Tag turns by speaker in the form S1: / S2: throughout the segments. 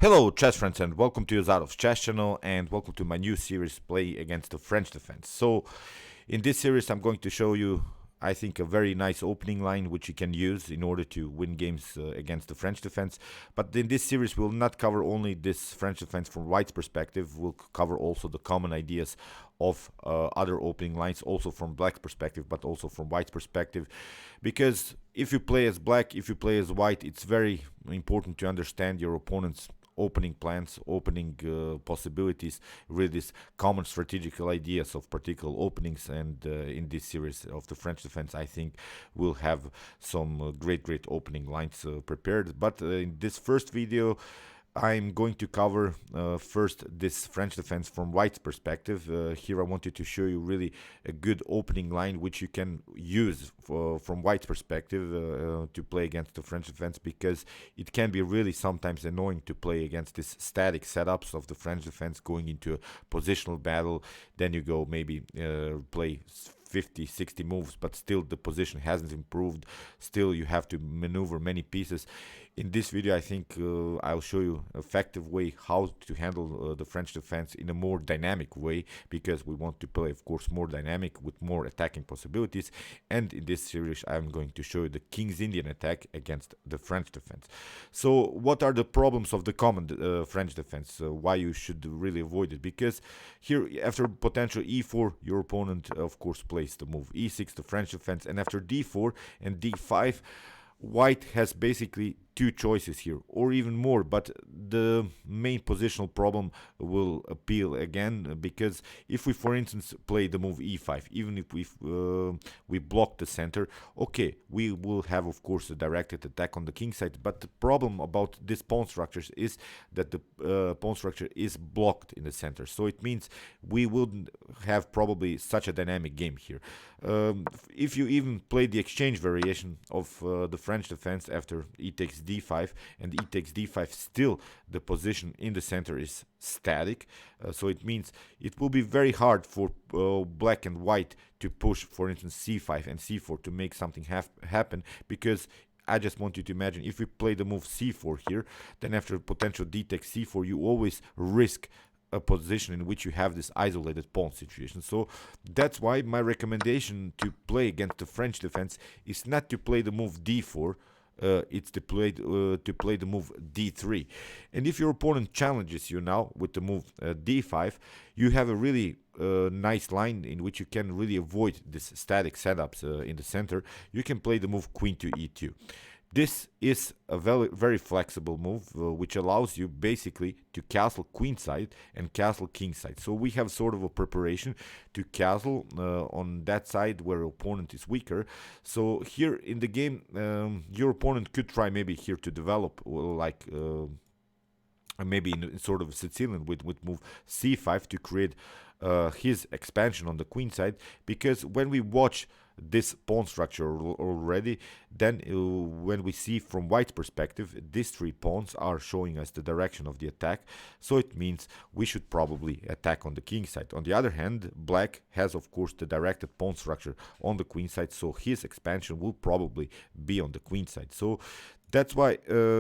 S1: Hello, chess friends, and welcome to Yazadov's chess channel, and welcome to my new series, Play Against the French Defense. So, in this series, I'm going to show you, I think, a very nice opening line which you can use in order to win games against the French defense. But in this series, we'll not cover only this French defense from White's perspective. We'll cover also the common ideas of other opening lines, also from Black's perspective, but also from White's perspective. Because if you play as Black, if you play as White, it's very important to understand your opponent's opening plans, opening possibilities, really these common strategical ideas of particular openings. And in this series of the French defense, I think we'll have some great opening lines prepared. But in this first video, I'm going to cover first this French defense from White's perspective. Here I wanted to show you really a good opening line which you can use from White's perspective to play against the French defense, because it can be really sometimes annoying to play against these static setups of the French defense, going into a positional battle. Then you go maybe play 50-60 moves, but still the position hasn't improved. Still you have to maneuver many pieces. In this video, I think I'll show you an effective way how to handle the French defense in a more dynamic way, because we want to play, of course, more dynamic with more attacking possibilities. And in this series, I'm going to show you the King's Indian attack against the French defense. So what are the problems of the common French defense? Why you should really avoid it? Because here, after potential e4, your opponent, of course, plays the move e6, the French defense, and after d4 and d5, White has basically two choices here, or even more, but the main positional problem will appeal again, because if we, for instance, play the move e5, even if we block the center, okay, we will have, of course, a directed attack on the king side, but the problem about this pawn structures is that the pawn structure is blocked in the center, so it means we wouldn't have probably such a dynamic game here. If you even play the exchange variation of the French defense after e takes d5 and e takes d5, still the position in the center is static, so it means it will be very hard for Black and White to push, for instance, c5 and c4 to make something happen, because I just want you to imagine, if we play the move c4 here, then after potential d takes c4, you always risk a position in which you have this isolated pawn situation. So that's why my recommendation to play against the French defense is not to play the move d4, it's to play the move d3. And if your opponent challenges you now with the move d5, you have a really nice line in which you can really avoid this static setups in the center. You can play the move queen to e2. This is a very flexible move, which allows you basically to castle queenside and castle kingside. So we have sort of a preparation to castle on that side where opponent is weaker. So here in the game, your opponent could try maybe here to develop like maybe in sort of Sicilian with move c5 to create his expansion on the queen side, because when we watch this pawn structure already, then when we see from White's perspective, these three pawns are showing us the direction of the attack, so it means we should probably attack on the king side. On the other hand, Black has, of course, the directed pawn structure on the queen side, so his expansion will probably be on the queen side. So that's why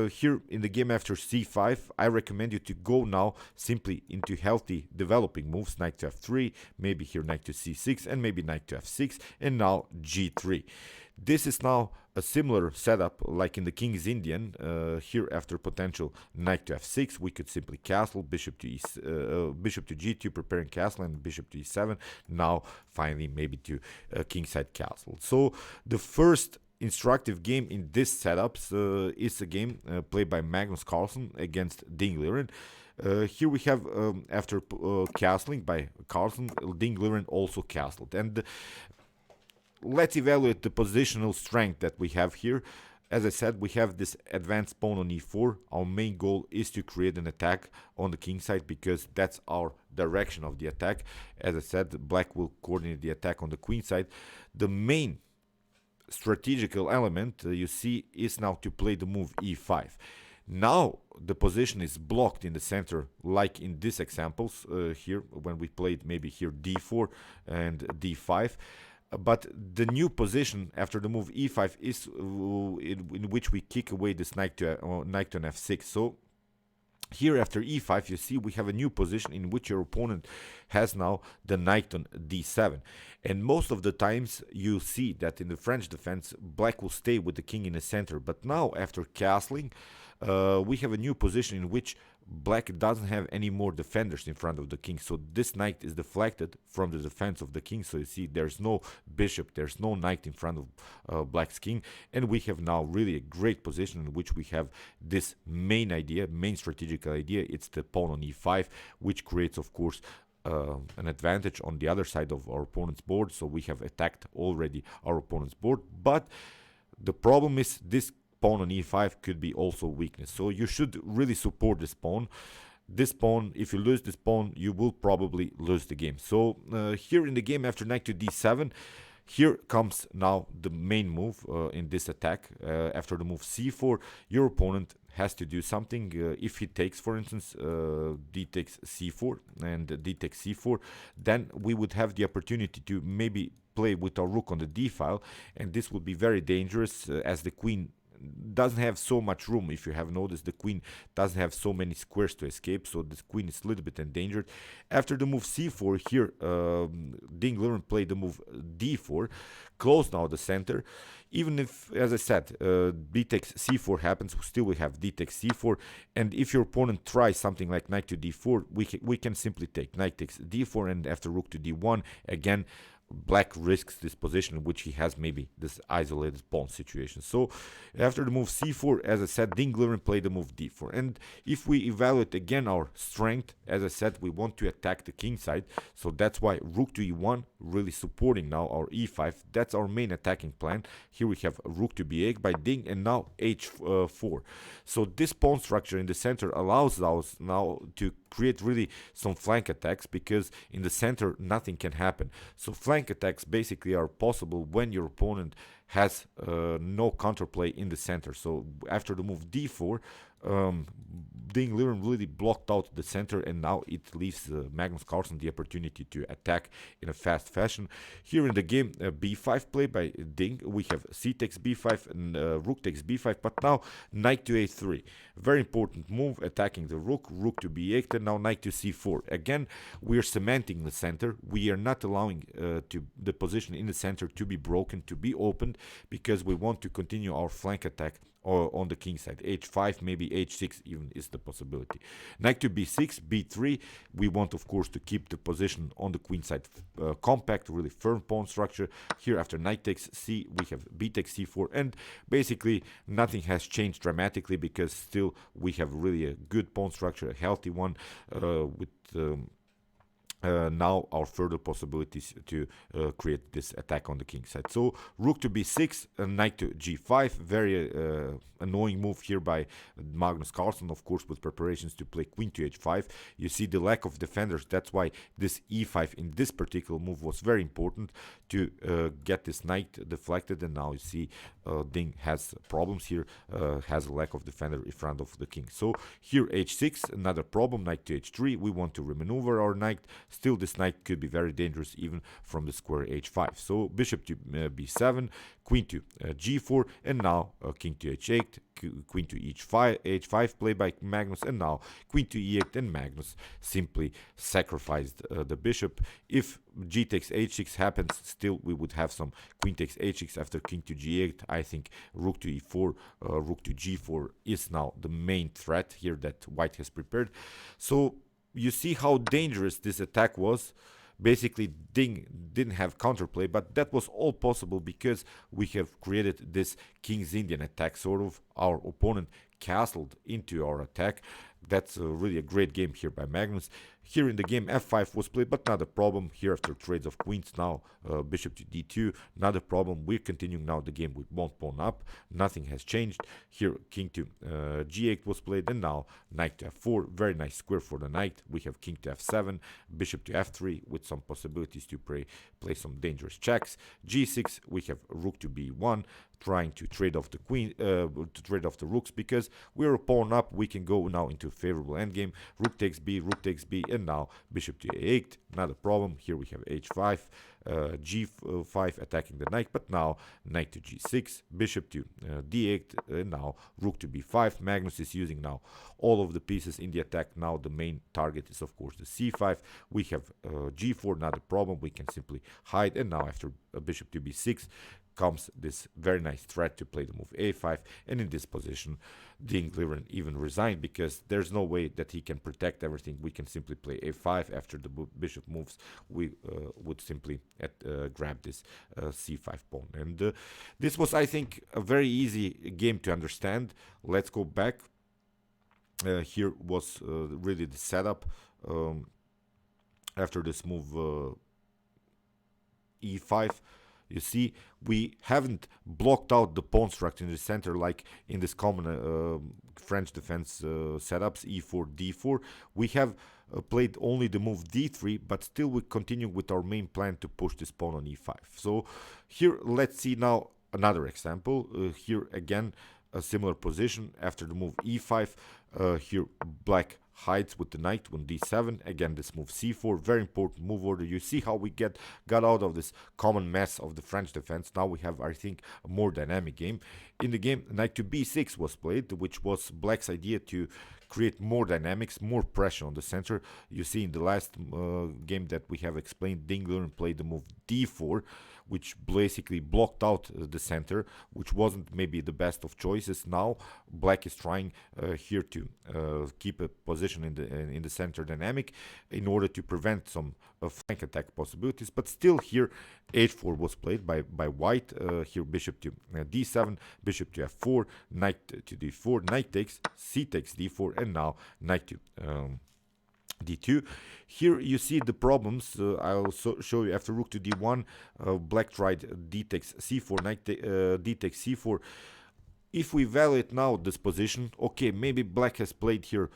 S1: here in the game after c5, I recommend you to go now simply into healthy developing moves, knight to f3, maybe here knight to c6, and maybe knight to f6, and now g3. This is now a similar setup like in the King's Indian. Here after potential knight to f6, we could simply castle, bishop to g2, preparing castle, and bishop to e7. Now finally maybe to kingside castle. So the first instructive game in this setups is a game played by Magnus Carlsen against Ding Liren. Here we have, after castling by Carlsen, Ding Liren also castled. And let's evaluate the positional strength that we have here. As I said, we have this advanced pawn on e4. Our main goal is to create an attack on the king side, because that's our direction of the attack. As I said, Black will coordinate the attack on the queen side. The main strategical element you see is now to play the move e5. Now the position is blocked in the center, like in these examples here when we played maybe here d4 and d5. But the new position after the move e5 is in which we kick away this knight to an f6. So Here after e5, you see we have a new position in which your opponent has now the knight on d7. And most of the times you see that in the French defense, black will stay with the king in the center. But now after castling, we have a new position in which black doesn't have any more defenders in front of the king. So this knight is deflected from the defense of the king. So you see there's no bishop, there's no knight in front of black's king. And we have now really a great position in which we have this main idea, main strategical idea. It's the pawn on e5, which creates, of course, an advantage on the other side of our opponent's board. So we have attacked already our opponent's board. But the problem is this pawn on e5 could be also weakness. So you should really support this pawn. This pawn, if you lose this pawn, you will probably lose the game. So here in the game after knight to d7, here comes now the main move in this attack. After the move c4, your opponent has to do something. If he takes, for instance, d takes c4 and d takes c4, then we would have the opportunity to maybe play with our rook on the d file, and this would be very dangerous as the queen doesn't have so much room. If you have noticed, the queen doesn't have so many squares to escape, so the queen is a little bit endangered. After the move c4, here Ding Liren played the move d4, close now the center. Even if, as I said, b takes c4 happens, still we have d takes c4, and if your opponent tries something like knight to d4, we can simply take knight takes d4, and after rook to d1, again black risks this position in which he has maybe this isolated pawn situation. So after the move c4, as I said, Ding Liren played the move d4. And if we evaluate again our strength, as I said, we want to attack the king side. So that's why rook to e1 really supporting now our e5. That's our main attacking plan. Here we have rook to b8 by Ding, and now h4. So this pawn structure in the center allows us now to create really some flank attacks, because in the center nothing can happen. So flank attacks basically are possible when your opponent has no counterplay in the center. So after the move d4, Ding Liren really blocked out the center, and now it leaves Magnus Carlsen the opportunity to attack in a fast fashion. Here in the game, b5 play by Ding. We have c takes b5 and rook takes b5, but now knight to a3. Very important move, attacking the rook, rook to b8, and now knight to c4. Again, we are cementing the center. We are not allowing the position in the center to be broken, to be opened, because we want to continue our flank attack on the king side. h5, maybe h6 even is the possibility. Knight to b6, b3. We want, of course, to keep the position on the queen side compact, really firm pawn structure. Here after knight takes c, we have b takes c4, and basically nothing has changed dramatically, because still we have really a good pawn structure, a healthy one, with now our further possibilities to create this attack on the king side. So rook to b6, knight to g5, very annoying move here by Magnus Carlsen, of course, with preparations to play queen to h5. You see the lack of defenders. That's why this e5 in this particular move was very important to get this knight deflected. And now you see Ding has problems here, has a lack of defender in front of the king. So here h6, another problem, knight to h3. We want to remaneuver our knight. Still, this knight could be very dangerous even from the square h5. So bishop to b7, queen to g4, and now king to h8, queen to h5 play by Magnus, and now queen to e8, and Magnus simply sacrificed the bishop. If g takes h6 happens, still we would have some queen takes h6 after king to g8. I think rook to e4, rook to g4 is now the main threat here that white has prepared. So you see how dangerous this attack was. Basically, Ding didn't have counterplay, but that was all possible because we have created this King's Indian attack. Sort of our opponent castled into our attack. That's really a great game here by Magnus. Here in the game, f5 was played, but not a problem. Here after trades of queens, now bishop to d2, not a problem. We're continuing now the game with one pawn up. Nothing has changed. Here, king to g8 was played, and now knight to f4. Very nice square for the knight. We have king to f7, bishop to f3, with some possibilities to play some dangerous checks. g6, we have rook to b1, trying to trade off the queen, to trade off the rooks, because we're a pawn up. We can go now into a favorable endgame. Rook takes b, and now bishop to a8, not a problem. Here we have h5, g5 attacking the knight, but now knight to g6, bishop to d8, and now rook to b5. Magnus is using now all of the pieces in the attack. Now the main target is of course the c5. We have g4, not a problem. We can simply hide, and now after bishop to b6 comes this very nice threat to play the move a5, and in this position Dean Gliren even resigned because there's no way that he can protect everything. We can simply play a5. After the bishop moves, we would simply grab this c5 pawn, and this was, I think, a very easy game to understand. Let's go back. Here was really the setup after this move e5. You see, we haven't blocked out the pawn structure in the center like in this common French defense setups, e4, d4. We have played only the move d3, but still we continue with our main plan to push this pawn on e5. So here, let's see now another example. Here again, a similar position after the move e5. Here, black hides with the knight on d7. Again, this move c4, very important move order. You see how we got out of this common mess of the French defense. Now we have, I think, a more dynamic game. In the game, knight to b6 was played, which was black's idea to create more dynamics, more pressure on the center. You see in the last game that we have explained, Dean Gliren played the move d4, which basically blocked out the center, which wasn't maybe the best of choices. Now black is trying here to keep a position in the center dynamic in order to prevent some flank attack possibilities. But still here h4 was played by white. Here bishop to d7, bishop to f4, knight to d4, knight takes, c takes d4, and now knight to d2. Here you see the problems. I'll show you after rook to d1. Black tried d takes c4, knight d takes c4. If we evaluate now this position, okay, maybe black has played here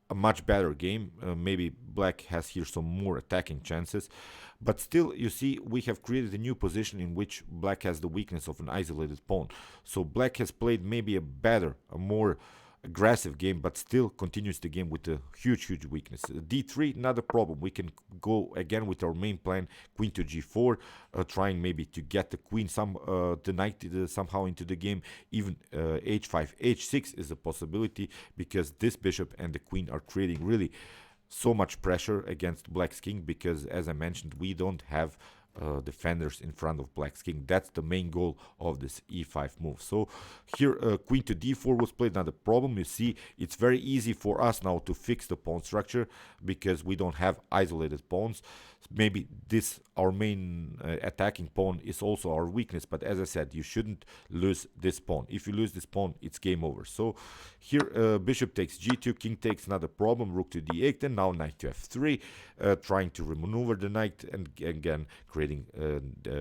S1: a much better game. Maybe black has here some more attacking chances, but still you see we have created a new position in which black has the weakness of an isolated pawn. So black has played maybe a better, a more aggressive game, but still continues the game with a huge weakness. d3, not a problem. We can go again with our main plan, queen to g4, trying maybe to get the queen the knight somehow into the game. Even h5, h6 is a possibility because this bishop and the queen are creating really so much pressure against black's king, because as I mentioned, we don't have defenders in front of black's king. That's the main goal of this e5 move. So here queen to d4 was played. Not a problem. You see, it's very easy for us now to fix the pawn structure because we don't have isolated pawns. Maybe this, our main attacking pawn, is also our weakness, but as I said, you shouldn't lose this pawn. If you lose this pawn, it's game over. So here bishop takes g2, king takes, not a problem, rook to d8, and now knight to f3, trying to remaneuver the knight and again creating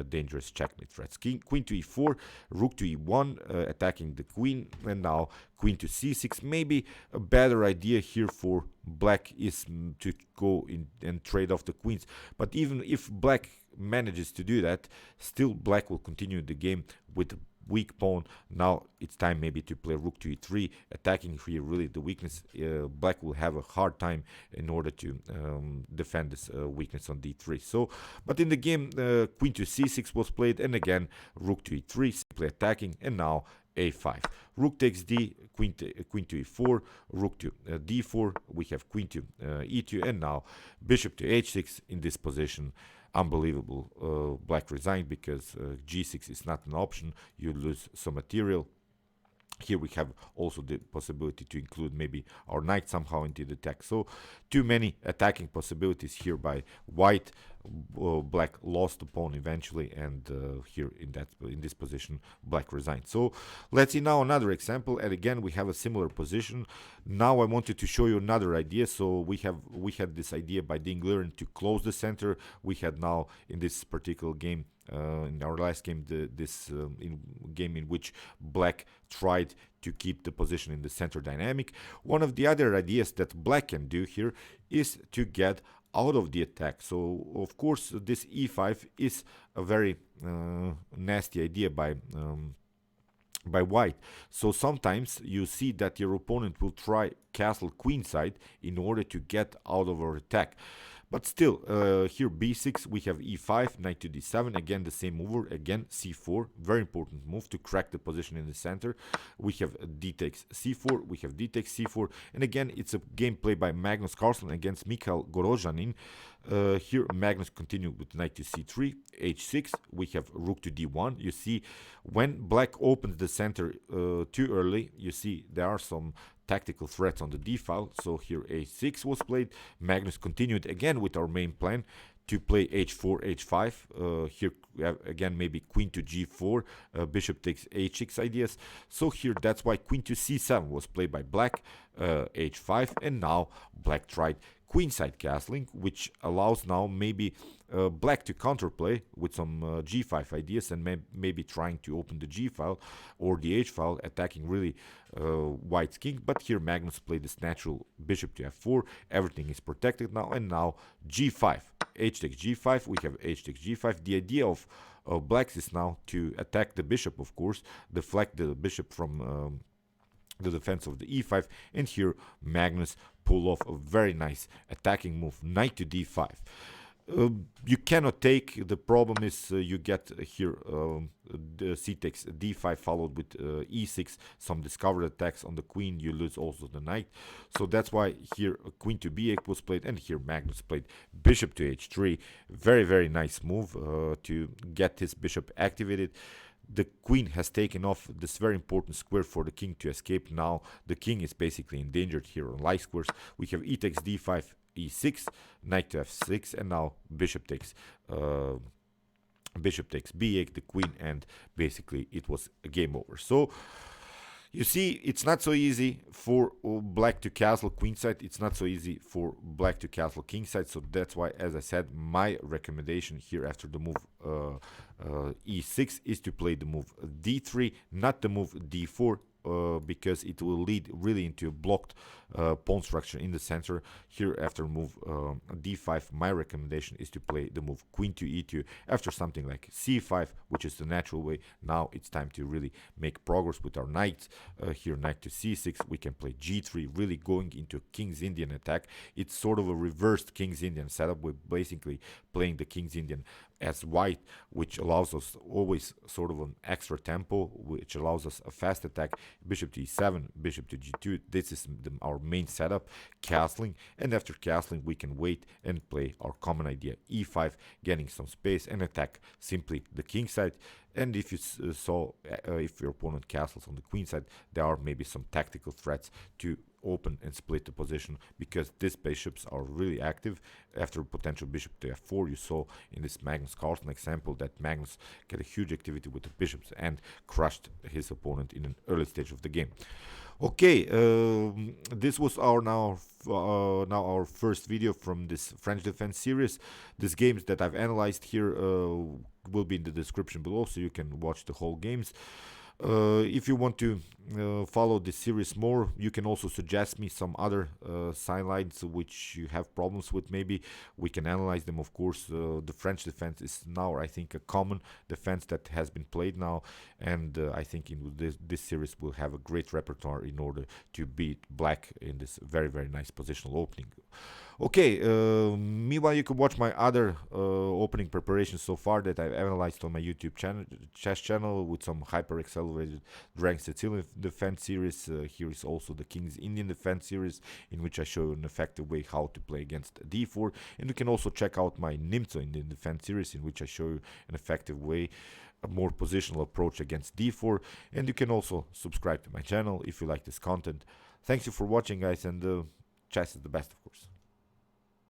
S1: dangerous checkmate threats. Queen to e4, rook to e1, attacking the queen, and now queen to c6. Maybe a better idea here for black is to go in and trade off the queens, but even if black manages to do that, still black will continue the game with a weak pawn. Now it's time maybe to play rook to e3, attacking here really the weakness. Black will have a hard time in order to defend this weakness on d3. So, but in the game, queen to c6 was played, and again rook to e3, simply attacking, and now a5. Rook takes d, queen to e4, rook to d4. We have queen to e2, and now bishop to h6 in this position. Unbelievable. Black resigned because g6 is not an option. You lose some material. Here we have also the possibility to include maybe our knight somehow into the attack. So too many attacking possibilities here by white. Black lost the pawn eventually, and here in this position black resigned. So let's see now another example, and again we have a similar position. Now I wanted to show you another idea. So we had this idea by Dean Gliren to close the center. We had now in this particular game, in our last game, this game in which black tried to keep the position in the center dynamic. One of the other ideas that black can do here is to get out of the attack. So of course this e5 is a very nasty idea by by white. So sometimes you see that your opponent will try castle queenside in order to get out of our attack. But still, here b6, we have e5, knight to d7, again the same mover, again c4, very important move to crack the position in the center. We have d takes c4, we have d takes c4, and again it's a game played by Magnus Carlsen against Mikhail Gorozhanin. Here Magnus continued with knight to c3, h6, we have rook to d1. You see, when black opens the center too early, you see there are some tactical threats on the d file. So here a6 was played. Magnus continued again with our main plan to play h4, h5. Here we have again maybe queen to g4, bishop takes h6 ideas. So here that's why queen to c7 was played by black, h5, and now black tried queenside castling, which allows now maybe black to counterplay with some g5 ideas and maybe trying to open the g file or the h file, attacking really white's king. But here Magnus played this natural bishop to f4. Everything is protected now, and now g5, h takes g5. We have h takes g5. The idea of blacks is now to attack the bishop, of course, deflect the bishop from the defense of the e5, and here Magnus pull off a very nice attacking move, knight to d5. You cannot take. The problem is you get here the c takes d5 followed with e6, some discovered attacks on the queen. You lose also the knight, so that's why here queen to b8 was played, and here Magnus played bishop to h3. Very nice move to get his bishop activated. The queen has taken off this very important square for the king to escape. Now the king is basically endangered here on light squares. We have e takes d5, e6, knight to f6, and now bishop takes b8, the queen, and basically it was a game over. So you see, it's not so easy for black to castle queenside. It's not so easy for black to castle kingside. So that's why, as I said, my recommendation here after the move e6 is to play the move d3, not the move d4. Because it will lead really into a blocked pawn structure in the center. Here after move d5, my recommendation is to play the move queen to e2 after something like c5, which is the natural way. Now it's time to really make progress with our knights. Here knight to c6, we can play g3, really going into King's Indian attack. It's sort of a reversed King's Indian setup. We're basically playing the King's Indian as white, which allows us always sort of an extra tempo, which allows us a fast attack. Bishop to e7, bishop to g2. This is our main setup, castling, and after castling we can wait and play our common idea e5, getting some space and attack simply the king side. And if you saw, if your opponent castles on the queen side, there are maybe some tactical threats to open and split the position, because these bishops are really active. After potential bishop to f4, you saw in this Magnus Carlsen example that Magnus get a huge activity with the bishops and crushed his opponent in an early stage of the game. Okay, this was our now our first video from this French defense series. These games that I've analyzed here will be in the description below, so you can watch the whole games. If you want to follow this series more, you can also suggest me some other sidelights which you have problems with. Maybe we can analyze them. Of course, the French defense is now, I think, a common defense that has been played now, and I think in this series we'll have a great repertoire in order to beat black in this very nice positional opening. Okay, meanwhile you can watch my other opening preparations so far that I've analyzed on my YouTube channel, chess channel, with some hyper accelerated Dragon Sicilian defense series. Here is also the King's Indian defense series, in which I show you an effective way how to play against d4. And you can also check out my Nimzo Indian defense series, in which I show you an effective way, a more positional approach against d4. And you can also subscribe to my channel if you like this content. Thanks you for watching, guys, and chess is the best, of course.